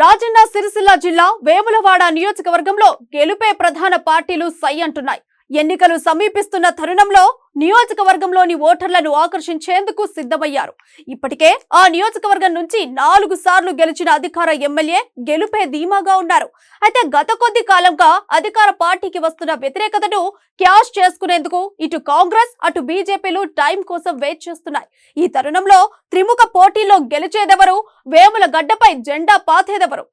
రాజన్న సిరిసిల్ల జిల్లా వేములవాడ నియోజకవర్గంలో గెలుపే ప్రధాన పార్టీలు సై అంటున్నాయి. ఎన్నికలు సమీపిస్తున్న తరుణంలో నియోజకవర్గంలోని ఓటర్లను ఆకర్షించేందుకు సిద్ధమయ్యారు. ఇప్పటికే ఆ నియోజకవర్గం నుంచి 4 సార్లు గెలిచిన అధికార ఎమ్మెల్యే గెలుపే ధీమాగా ఉన్నారు. అయితే గత కొద్ది కాలంగా అధికార పార్టీకి వస్తున్న వ్యతిరేకతను క్యాష్ చేసుకునేందుకు ఇటు కాంగ్రెస్ అటు బీజేపీలు టైం కోసం వెయిట్ చేస్తున్నాయి. ఈ తరుణంలో త్రిముఖ పోటీలో గెలిచేదెవరు, వేముల గడ్డపై జెండా పాతేదెవరు?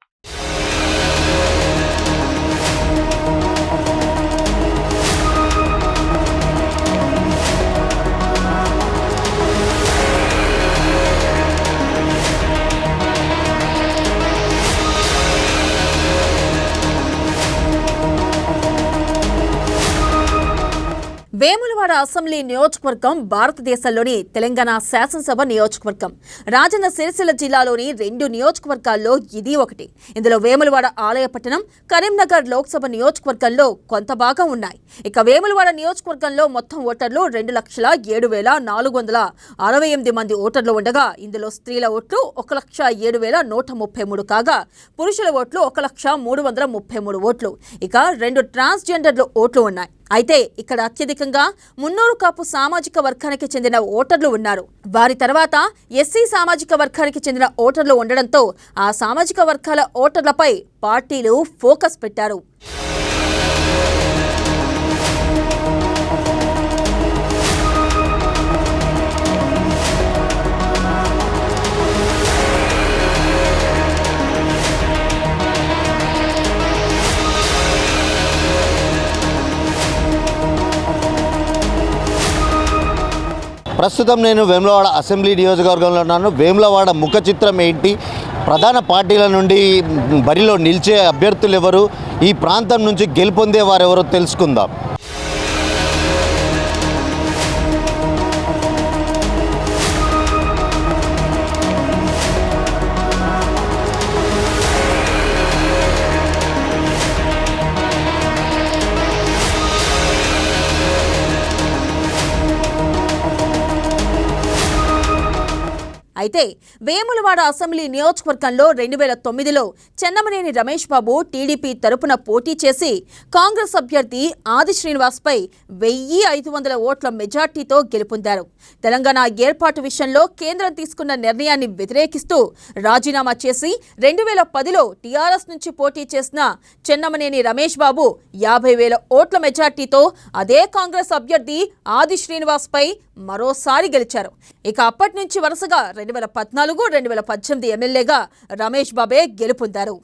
వేములవాడ అసెంబ్లీ నియోజకవర్గం భారతదేశంలోని తెలంగాణ శాసనసభ నియోజకవర్గం. రాజన్న సిరిసిల్ల జిల్లాలోని 2 నియోజకవర్గాల్లో ఇది ఒకటి. ఇందులో వేములవాడ ఆలయ పట్టణం, కరీంనగర్ లోక్సభ నియోజకవర్గంలో కొంత భాగం ఉన్నాయి. ఇక వేములవాడ నియోజకవర్గంలో మొత్తం ఓటర్లు 2,07,468 మంది ఓటర్లు ఉండగా ఇందులో స్త్రీల ఓట్లు 1,07,133 కాగా పురుషుల ఓట్లు 1,03,33 ఓట్లు, ఇక 2 ట్రాన్స్జెండర్ల ఓట్లు ఉన్నాయి. అయితే ఇక్కడ అత్యధికంగా మున్నూరు కాపు సామాజిక వర్గానికి చెందిన ఓటర్లు ఉన్నారు. వారి తర్వాత ఎస్సీ సామాజిక వర్గానికి చెందిన ఓటర్లు ఉండడంతో ఆ సామాజిక వర్గాల ఓటర్లపై పార్టీలు ఫోకస్ పెట్టారు. ప్రస్తుతం నేను వేములవాడ అసెంబ్లీ నియోజకవర్గంలో ఉన్నాను. వేములవాడ ముఖ చిత్రం ఏంటి, ప్రధాన పార్టీల నుండి బరిలో నిలిచే అభ్యర్థులు ఎవరు, ఈ ప్రాంతం నుంచి గెలుపొందే వారెవరో తెలుసుకుందాం. అయితే వేములవాడ అసెంబ్లీ నియోజకవర్గంలో 2009లో చెన్నమనేని రమేష్ బాబు టీడీపీ తరపున పోటీ చేసి కాంగ్రెస్ అభ్యర్థి ఆది శ్రీనివాస్పై 1,500 ఓట్ల మెజార్టీతో గెలుపొందారు. తెలంగాణ ఏర్పాటు విషయంలో కేంద్రం తీసుకున్న నిర్ణయాన్ని వ్యతిరేకిస్తూ రాజీనామా చేసి 2010లో టీఆర్ఎస్ నుంచి పోటీ చేసిన చెన్నమనేని రమేష్ బాబు 50,000 ఓట్ల మెజార్టీతో అదే కాంగ్రెస్ అభ్యర్థి ఆది శ్రీనివాస్పై మరోసారి గెలిచారు. ఇక అప్పటి నుంచి వరుసగా 2014, 2018 ఎమ్మెల్యేగా రమేష్ బాబే గెలుపొందారు.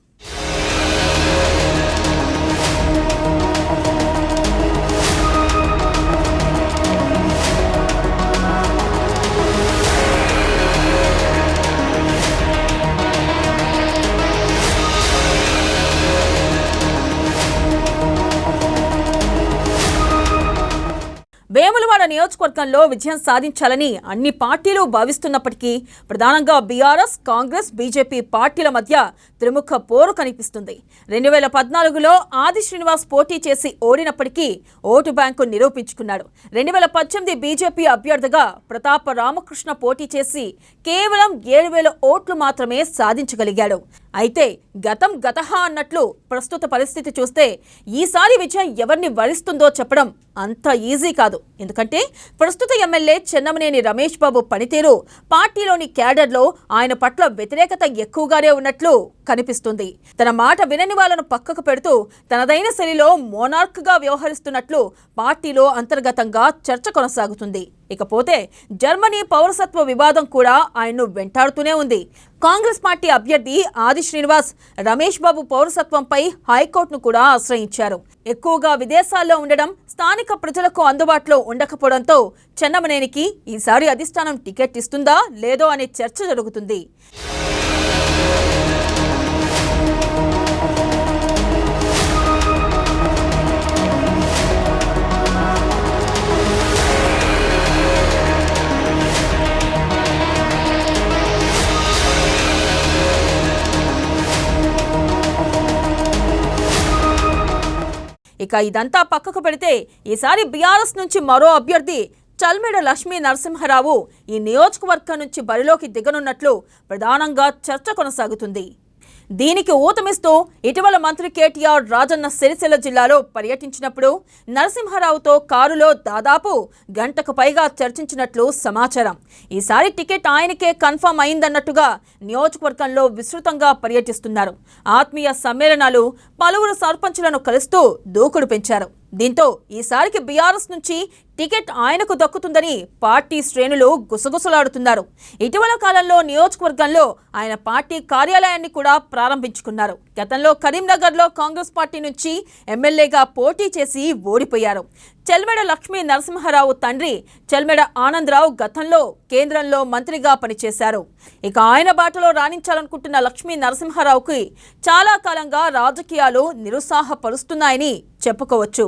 వేములవాడ నియోజకవర్గంలో విజయం సాధించాలని అన్ని పార్టీలు భావిస్తున్నప్పటికీ ప్రధానంగా బీఆర్ఎస్, కాంగ్రెస్, బీజేపీ పార్టీల మధ్య త్రిముఖ పోరు కనిపిస్తుంది. 2014లో ఆది శ్రీనివాస్ పోటీ చేసి ఓడినప్పటికీ ఓటు బ్యాంకు నిరూపించుకున్నాడు. 2018 బీజేపీ అభ్యర్థిగా ప్రతాప రామకృష్ణ పోటీ చేసి కేవలం 7,000 ఓట్లు మాత్రమే సాధించగలిగాడు. అయితే గతం గతహ అన్నట్లు ప్రస్తుత పరిస్థితి చూస్తే ఈసారి విజయం ఎవరిని వరిస్తుందో చెప్పడం అంత ఈజీ కాదు. ఎందుకంటే ప్రస్తుత ఎమ్మెల్యే చెన్నమనేని రమేష్ బాబు పనితీరు, పార్టీలోని క్యాడర్లో ఆయన పట్ల వ్యతిరేకత ఎక్కువగానే ఉన్నట్లు కనిపిస్తుంది. తన మాట వినని వాళ్ళను పక్కకు పెడుతూ తనదైన శైలిలో మోనార్క్గా వ్యవహరిస్తున్నట్లు పార్టీలో అంతర్గతంగా చర్చ కొనసాగుతుంది. ఇకపోతే జర్మనీ పౌరసత్వ వివాదం కూడా ఆయన్ను వెంటాడుతూనే ఉంది. కాంగ్రెస్ పార్టీ అభ్యర్థి ఆది శ్రీనివాస్ రమేష్ బాబు పౌరసత్వంపై హైకోర్టును కూడా ఆశ్రయించారు. ఎక్కువగా విదేశాల్లో ఉండడం, స్థానిక ప్రజలకు అందుబాటులో ఉండకపోవడంతో చెన్నమనేనికి ఈసారి అధిష్టానం టికెట్ ఇస్తుందా లేదో అనే చర్చ జరుగుతుంది. ఇక ఇదంతా పక్కకు పెడితే ఈసారి బీఆర్ఎస్ నుంచి మరో అభ్యర్థి చల్మేడ లక్ష్మీ నరసింహరావు ఈ నియోజకవర్గం నుంచి బరిలోకి దిగనున్నట్లు ప్రధానంగా చర్చ కొనసాగుతుంది. దీనికి ఊతమిస్తూ ఇటీవల మంత్రి కేటీఆర్ రాజన్న సిరిసిల్ల జిల్లాలో పర్యటించినప్పుడు నరసింహారావుతో కారులో దాదాపు గంటకు పైగా చర్చించినట్లు సమాచారం. ఈసారి టికెట్ ఆయనకే కన్ఫర్మ్ అయిందన్నట్టుగా నియోజకవర్గంలో విస్తృతంగా పర్యటిస్తున్నారు. ఆత్మీయ సమ్మేళనాలు, పలువురు సర్పంచులను కలుస్తూ దూకుడు పెంచారు. దీంతో ఈసారికి బీఆర్ఎస్ నుంచి టికెట్ ఆయనకు దక్కుతుందని పార్టీ శ్రేణులు గుసగుసలాడుతున్నారు. ఇటీవల కాలంలో నియోజకవర్గంలో ఆయన పార్టీ కార్యాలయాన్ని కూడా ప్రారంభించుకున్నారు. గతంలో కరీంనగర్లో కాంగ్రెస్ పార్టీ నుంచి ఎమ్మెల్యేగా పోటీ చేసి ఓడిపోయారు. చెల్మెడ లక్ష్మీ నరసింహారావు తండ్రి చెల్మెడ ఆనందరావు గతంలో కేంద్రంలో మంత్రిగా పనిచేశారు. ఇక ఆయన బాటలో రాణించాలనుకుంటున్న లక్ష్మీ నరసింహారావుకి చాలా కాలంగా రాజకీయాలు నిరుత్సాహపరుస్తున్నాయని చెప్పుకోవచ్చు.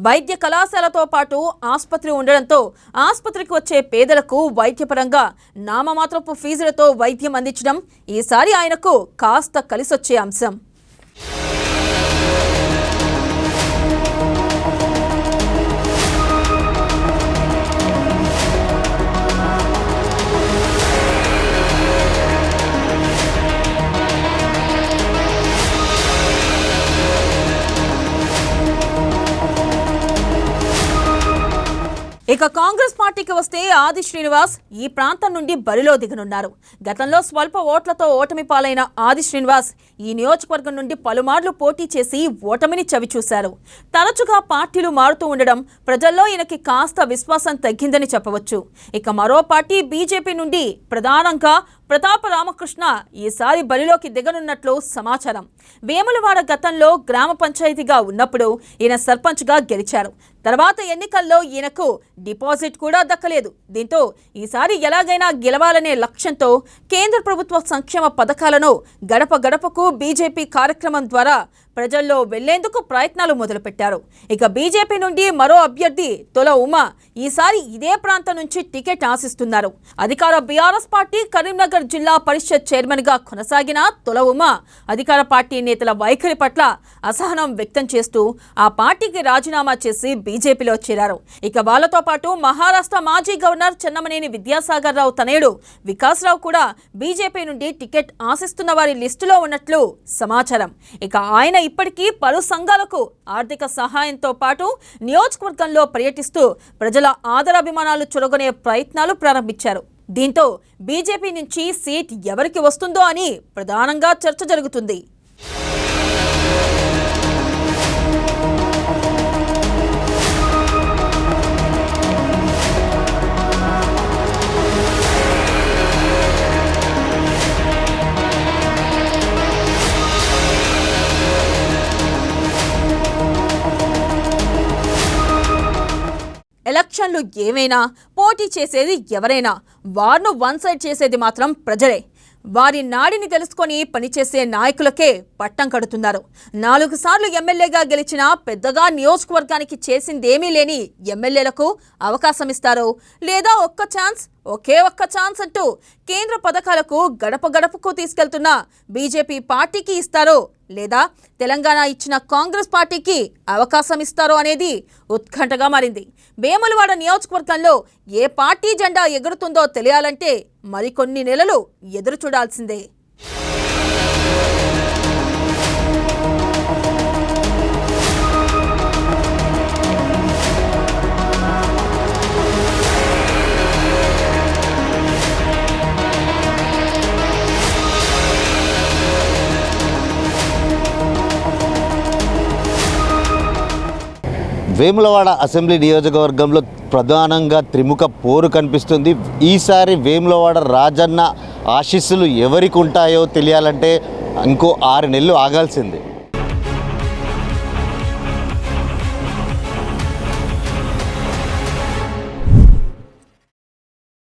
వైద్య కళాశాలతో పాటు ఆసుపత్రి ఉండడంతో ఆసుపత్రికి వచ్చే పేదలకు వైద్యపరంగా నామమాత్రపు ఫీజులతో వైద్యం అందించడం ఈసారి ఆయనకు కాస్త కలిసొచ్చే అంశం. ఇక కాంగ్రెస్ పార్టీకి వస్తే ఆది శ్రీనివాస్ ఈ ప్రాంతం నుండి బరిలో దిగనున్నారు. గతంలో స్వల్ప ఓట్లతో ఓటమి పాలైన ఆది శ్రీనివాస్ ఈ నియోజకవర్గం నుండి పలుమార్లు పోటీ చేసి ఓటమిని చవిచూశారు. తరచుగా పార్టీలు మారుతూ ఉండడం ప్రజల్లో ఈయనకి కాస్త విశ్వాసం తగ్గిందని చెప్పవచ్చు. ఇక మరో పార్టీ బీజేపీ నుండి ప్రధానంగా ప్రతాప రామకృష్ణ ఈసారి బరిలోకి దిగనున్నట్లు సమాచారం. వేములవాడ గతంలో గ్రామ పంచాయతీగా ఉన్నప్పుడు ఈయన సర్పంచ్గా గెలిచారు. తర్వాత ఎన్నికల్లో ఈయనకు డిపాజిట్ కూడా దక్కలేదు. దీంతో ఈసారి ఎలాగైనా గెలవాలనే లక్ష్యంతో కేంద్ర ప్రభుత్వ సంక్షేమ పథకాలను గడప గడపకు బీజేపీ కార్యక్రమం ద్వారా ప్రజల్లో వెళ్లేందుకు ప్రయత్నాలు మొదలుపెట్టారు. ఇక బీజేపీ నుండి మరో అభ్యర్థి తొల ఉమ ఈసారి ఇదే ప్రాంతం నుంచి టికెట్ ఆశిస్తున్నారు. అధికార బీఆర్ఎస్ పార్టీ కరీంనగర్ జిల్లా పరిషత్ చైర్మన్ గా కొనసాగిన తొల ఉమ అధికార పార్టీ నేతల వైఖరి పట్ల అసహనం వ్యక్తం చేస్తూ ఆ పార్టీకి రాజీనామా చేసి బీజేపీలో చేరారు. ఇక వాళ్ళతో పాటు మహారాష్ట్ర మాజీ గవర్నర్ చెన్నమనేని విద్యాసాగర్ రావు తనయుడు వికాస్ రావు కూడా బీజేపీ నుండి టికెట్ ఆశిస్తున్న వారి లిస్టులో ఉన్నట్లు సమాచారం. ఇక ఆయన ఇప్పటికీ పలు సంఘాలకు ఆర్థిక సహాయంతో పాటు నియోజకవర్గంలో పర్యటిస్తూ ప్రజల ఆదరాభిమానాలు చొరగొనే ప్రయత్నాలు ప్రారంభించారు. దీంతో బీజేపీ నుంచి సీట్ ఎవరికి వస్తుందో అని ప్రధానంగా చర్చ జరుగుతుంది. ఎలక్షన్లు ఏమైనా పోటీ చేసేది ఎవరైనా వార్ను వన్ సైడ్ చేసేది మాత్రం ప్రజలే. వారి నాడిని తెలుసుకొని పనిచేసే నాయకులకే పట్టం కడుతున్నారు. 4 సార్లు ఎమ్మెల్యేగా గెలిచిన పెద్దగా నియోజకవర్గానికి చేసిందేమీ లేని ఎమ్మెల్యేలకు అవకాశం ఇస్తారో లేదా ఒకే ఒక్క ఛాన్స్ అంటూ కేంద్ర పథకాలకు గడప గడపకు తీసుకెళ్తున్న బీజేపీ పార్టీకి ఇస్తారో లేదా తెలంగాణ ఇచ్చిన కాంగ్రెస్ పార్టీకి అవకాశం ఇస్తారో అనేది ఉత్కంఠగా మారింది. వేములవాడ నియోజకవర్గంలో ఏ పార్టీ జెండా ఎగురుతుందో తెలియాలంటే మరికొన్ని నెలలు ఎదురు చూడాల్సిందే. వేములవాడ అసెంబ్లీ నియోజకవర్గంలో ప్రధానంగా త్రిముఖ పోరు కనిపిస్తుంది. ఈసారి వేములవాడ రాజన్న ఆశీస్సులు ఎవరికి ఉంటాయో తెలియాలంటే ఇంకో 6 నెలలు ఆగాల్సిందే.